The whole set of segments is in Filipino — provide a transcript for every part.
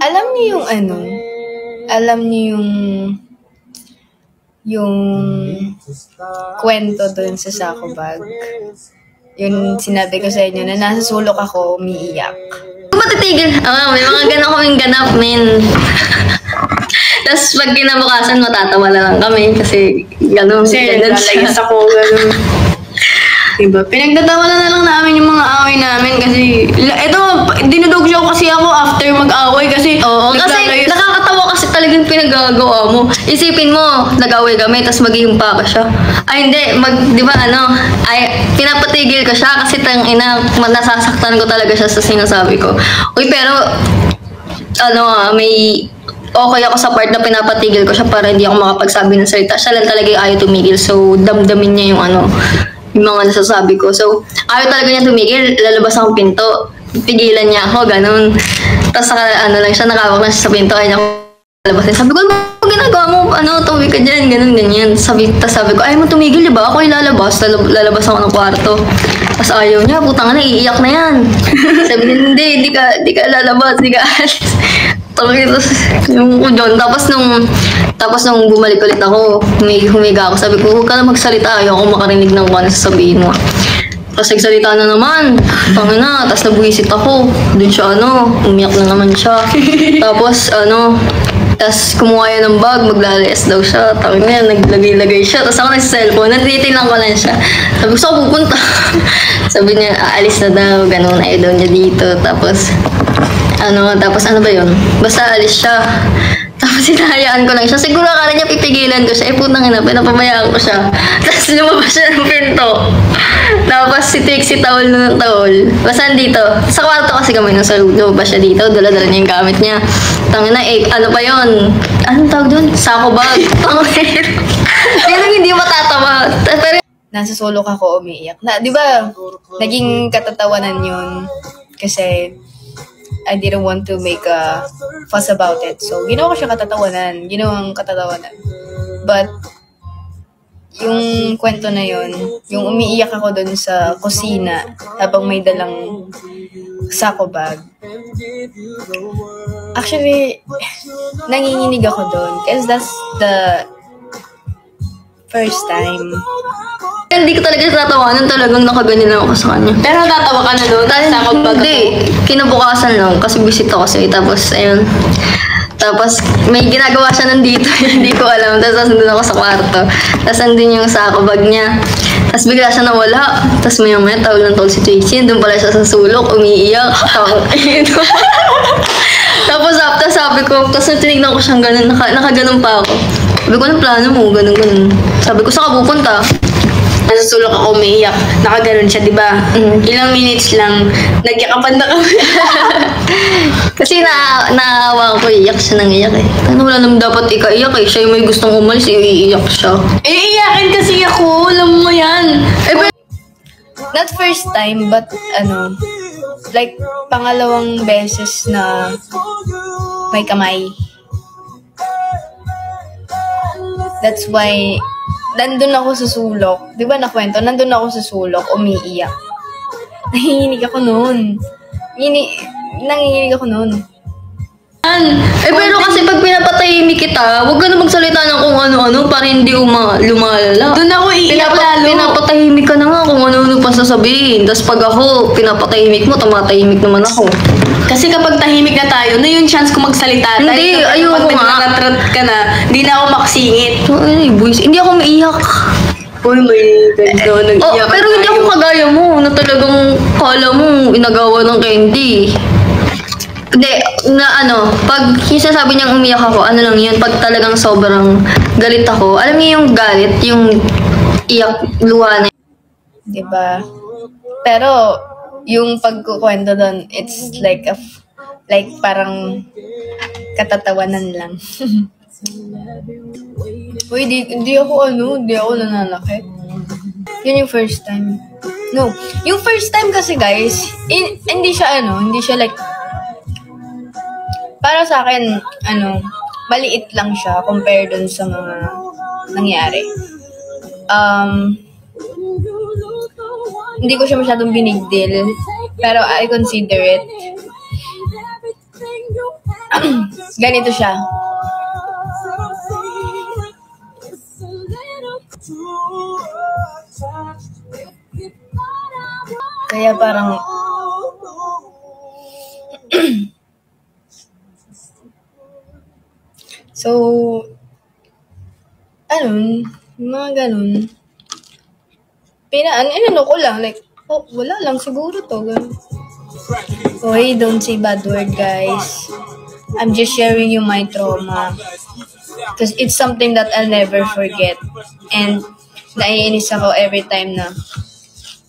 Alam niyo yung alam niyo yung kwento dun sa Sako Bag. Yun sinabi ko sa inyo na nasa sulok ako, umiiyak. Matitigil. May mga ganap kaming ganap, men. Tapos pag kinabukasan, matatawa na lang kami kasi gano'n. Kasi nalayas ako, gano'n. Diba? Pinagtatawa na lang namin yung mga away namin kasi eto, dinudog siya kasi ako after mag-away kasi kasi nakakatawa kasi talagang pinagagawa mo. Isipin mo, nag-away kami tapos mag-iumpa ka siya. Ay hindi, di ba pinapatigil ko siya kasi nasasaktan ko talaga siya sa sinasabi ko. Uy, pero may okay ako sa part na pinapatigil ko siya para hindi ako makapagsabi ng salita. Siya lang talaga yung ayaw tumigil. So, damdamin niya yung yung mga nasasabi ko. So, ayaw talaga niya tumigil. Lalabas akong pinto. Pigilan niya ako, ganun. Tapos lang siya, nakawak na siya sa pinto. Ayaw niya ako lalabasin. Sabi ko, ano ginagawa mo? Tumigil ka dyan, ganun, ganyan. Sabi ko, ayaw mo tumigil, di ba? Ako yung lalabas. Lalabas ako ng kwarto. Tapos ayaw niya, putang na, iiyak na yan. Sabi niya, hindi ka lalabas, hindi ka alis. Tapos nung bumalik ulit ako, humiga ako. Sabi ko, huwag ka na magsalita. Ayaw ako makarinig ng kung ano sasabihin mo. Tapos nagsalita na naman. Tangina, tapos nabuisit ako. Doon siya, umiyak na naman siya. Tapos, tapos kumuha yan ng bag, maglalayas daw siya. Tangina, naglagay-lagay siya. Tapos ako nasa-cellphone, natitingnan ko lang siya. Sabi ko, saan pupunta? Sabi niya, aalis na daw, ganun, ayaw daw niya dito. Tapos ano ba yun? Basta alis siya. Tapos hinahayaan ko lang siya. Siguro akala niya pipigilan ko siya. Putang ina, pinapabayaan ko siya. Tapos lumabas siya ng pinto. Tapos si tawol na ng tawol. Basta dito. Sa kwarto kasi kami nung lumabas siya dito. Dala-dala niya yung gamit niya. Tangina, ano pa yun? Anong tawag doon? Sako bag. Tangina. Pero hindi matatawa. Pero nasa sulok ako, umiiyak. Di ba, naging katatawanan yun. Kasi I didn't want to make a fuss about it. So, ginawa ko siya ginawang katatawanan. But, yung kwento na yun, yung umiiyak ako dun sa kusina habang may dalang Sako Bag. Actually, nanginginig ako dun kasi that's the first time. Hindi ko talaga tatawanan, talagang nakaganyan lang ako sa kanya. Pero tatawa ka na doon? Hindi, kinabukasan lang, kasi bisita kasi. Tapos, ayun. Tapos, may ginagawa siya nandito, hindi ko alam. Tapos, nandun ako sa kwarto. Tapos, nandun yung Sako Bag niya. Tapos, bigla siya nawala. Tapos, maya tawag ng tawag si Tracy. Doon pala siya sa sulok, umiiyak. Tapos, sabi ko, tapos tinignan ko siyang ganun, nakaganon pa ako. Sabi ko, anong plano mo? Ganun. Sabi ko, saan ka pupunta? Nasa sulok ako, umiiyak. Nakaganon siya, di ba? Ilang minutes lang, nagyakapan na kami. Kasi naawa ko, iyak siya nang iyak eh. Wala naman dapat ikaiyak eh. Siya yung may gustong umalis, iiyak siya. Iiyakin kasi ako, alam mo yan. Not first time, but like, pangalawang beses na may kamay. That's why, nandun ako sa sulok. Di ba nakwento? Nandun ako sa sulok, umiiyak. Nanginginig ako noon. Nanginginig ako noon. Pero kasi pag pinapatahimik kita, huwag ka na magsalita ng kung ano-ano para hindi lumalala. Doon ako iiyak lalo. Pinapatahimik ka na nga kung ano-ano pa sasabihin. Tapos pag ako, pinapatahimik mo, tumatahimik naman ako. Kasi kapag tahimik na tayo, na yung chance ko magsalita. Hindi, ayoko nga. Pag nagratrat ka na, hindi na ako makasingit. Boys, hindi ako maiyak. Uy, may ganda, nag-iyak. Pero hindi ako kagaya mo, na talagang kala mo, inagawa ng candy. Hindi, pag yung sasabi niyang umiyak ako, lang yun, pag talagang sobrang galit ako, alam niyo yung galit, yung iyak, luha na. Diba? Pero, yung pagkukwento doon, it's like parang katatawanan lang. Uy, hindi ako nananakit. Yun yung first time. No, yung first time kasi guys, hindi siya like, para sa akin, maliit lang siya compare dun sa mga nangyari. Hindi ko siya masyadong binigdil, pero I consider it. ganito siya. Kaya parang so, mga ganun. Ano ko lang, like, oh, wala lang siguro to, ganun. Okay, don't say bad word, guys. I'm just sharing you my trauma. Because it's something that I'll never forget. And naiinis ako every time na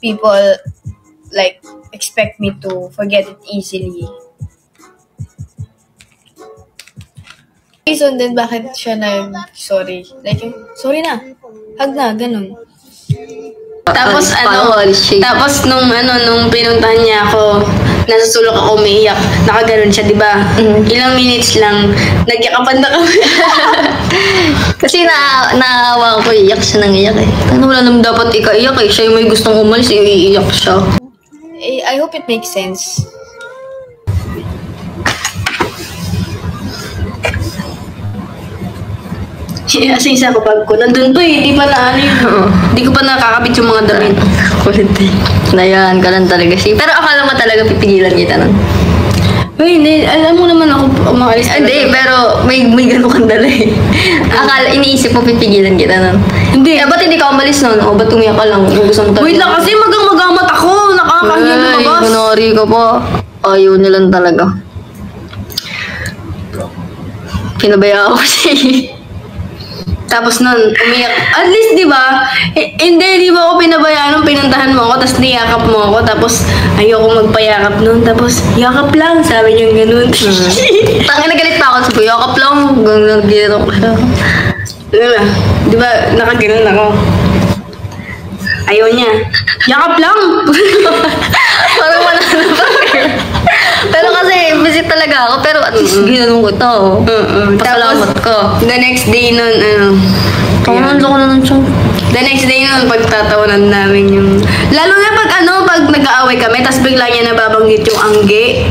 people, like, expect me to forget it easily. Reason din bakit siya sorry. Like, sorry na. Hug na, ganun. Tapos tapos nung pinuntahan niya ako, nasa sulok ako umiiyak, nakaganon siya, di ba? Ilang minutes lang, nagyakapan na kami. Kasi naawa ko, iyak siya nang iyak eh. Ano, wala naman dapat ikaiyak eh. Siya yung may gustong umalis, iiyak siya. I hope it makes sense. Kasi isa ko pag ko, nandun to eh, di pa na di ko pa nakakabit yung mga damit. Kulit eh. Nayan ka lang talaga siya. Pero akala mo talaga pipigilan kita nun. Uy, hindi, alam mo naman ako umalis talaga. Hindi, pero may gano'n kang dala eh. Akala, iniisip mo pipigilan kita nun. Hindi. Ba't hindi ka umalis nun? O ba't umiyak ka lang? Kung gusto mo talaga. Wait lang kasi magamat ako, nakakahiya lumabas. Kunwari ka pa. Ayaw nilang talaga. Pinabayaan ko siya eh. Tapos nun, umiyak. At least, di ba? Hindi, di ba ako pinabayaan nung pinuntahan mo ako, tapos niyakap mo ako, tapos ayoko magpayakap nun, tapos yakap lang, sabi niya ganun. Tangin na galit pa ako sa kuya. Yakap lang. Ganun, gano'n ko siya. Di ba, nakaganon ako. Ayaw niya. Yakap lang! Parang wala na ba? Pero kasi, visit talaga ako. Pero at least, ginanong ko ito. Pasalamat ko. The next day nun, Tangan ko na nun siya. The next day nun, pagtatawanan namin yung... Lalo na pag nag-aaway kami, tapos bigla niya nababanggit yung angge.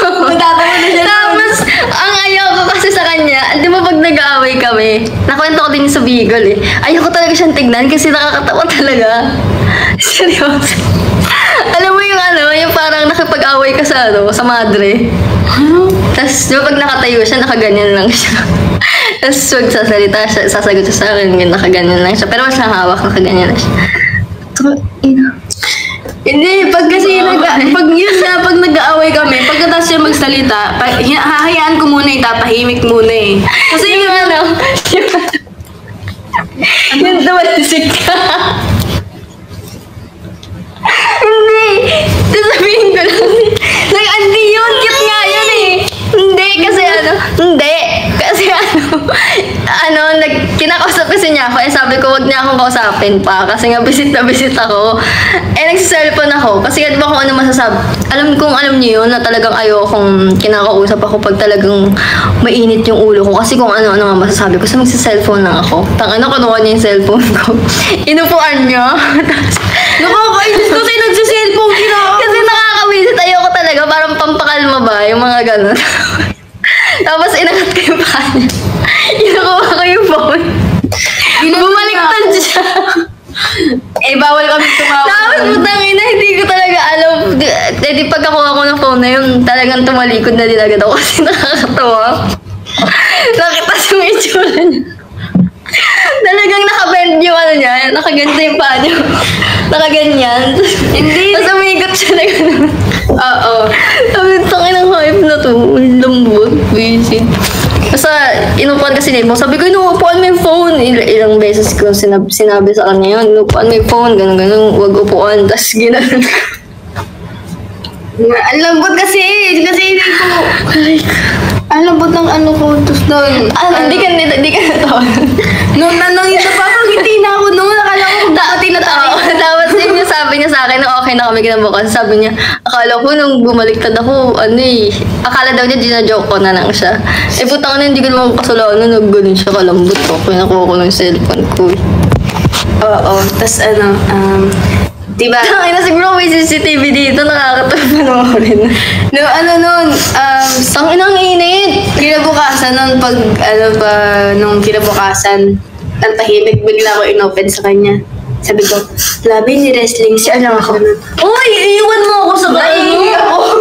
Magtatawa na siya. Tapos, ang ayaw ko kasi sa kanya, di ba pag nag-aaway kami, nakwento ko din sa Bicol eh. Ayaw ko talaga siyang tignan kasi nakakatawa talaga. Seryoso. Alam mo yung parang nakipag-away ka sa madre. Tapos, di ba pag nakatayo siya, nakaganyan lang siya. Tapos, wag sasalita siya, sasagot siya sa akin, nakaganyan lang siya. Pero mas nakahawak, nakaganyan lang siya. Hindi, pag nag-aaway kami, pagkatapos siya magsalita, hahayaan ko muna tatahimik muna eh. Kasi yung yung tumalasik ka. Hindi. Sasabihin ko lang. Like, hindi yun. Cute nga yun eh. Hindi. Kasi kinakausap kasi niya ako. Sabi ko, wag niya akong kausapin pa. Kasi nga, visit na visit ako. Nagsiselfon ako. Kasi nga, di ba kung ano masasabi. Alam niyo yun, na talagang ayokong kinakausap ako pag talagang mainit yung ulo ko. Kasi kung ano-ano nga masasabi ko. So, magsiselfon lang ako. Tangina, kinuha niya yung cellphone ko. Inupuan niya. nakakainis kasi nagsiselfone Kasi nakakawisit. Ayoko talaga. Parang pampakalma ba? Yung mga ganun. Tapos inakat ko yung paa niya. Inakuha ko yung phone. Bumaliktad siya. Bawal kami tumawag. Tapos putangina, hindi ko talaga alam. Di pagkakuha ko ng phone na yun, talagang tumalikod na din agad ako kasi nakakatawa. Nakita yung itsura niya. Talagang nakabend yung niya, nakaganto yung paa niya. Nakaganyan. Hindi. Tapos umigot siya na gano'n. Oo. Sabi, tangin ang hype na to. Lambot, visit. Basta, inupuan kasi nito. Sabi ko, inuupuan mo yung phone. Ilang beses ko sinabi sa kanya yun. Inupuan mo yung phone, gano'n. Huwag upuan. Tapos, ginanon ko. Ang lambot kasi hindi ko... Ang lambot ng ko. Tapos doon... Hindi ka natawa. Nung napapangiti na ako noon. Akala ko pati na tayo. Tapos yung sabi niya sa akin, nung okay na kami kinabukas, sabi niya, akala ko nung bumaliktad ako, akala daw niya, gina-joke ko na lang siya. Putang na, hindi ko naman kasalanan, nag-ganun siya kalambot ko. Pinakuha ko ng cellphone ko. Oo. Tapos Diba? Ay na siguro may CCTV dito, nakakatawa panoorin. No, Tangin ang init! kinabukasan nun, nung kinabukasan, ang tahimik, bigla ko inopen sa kanya. Sabi ko, labi ni wrestling si Uy, iiwan mo ako sa Naiiyak ako.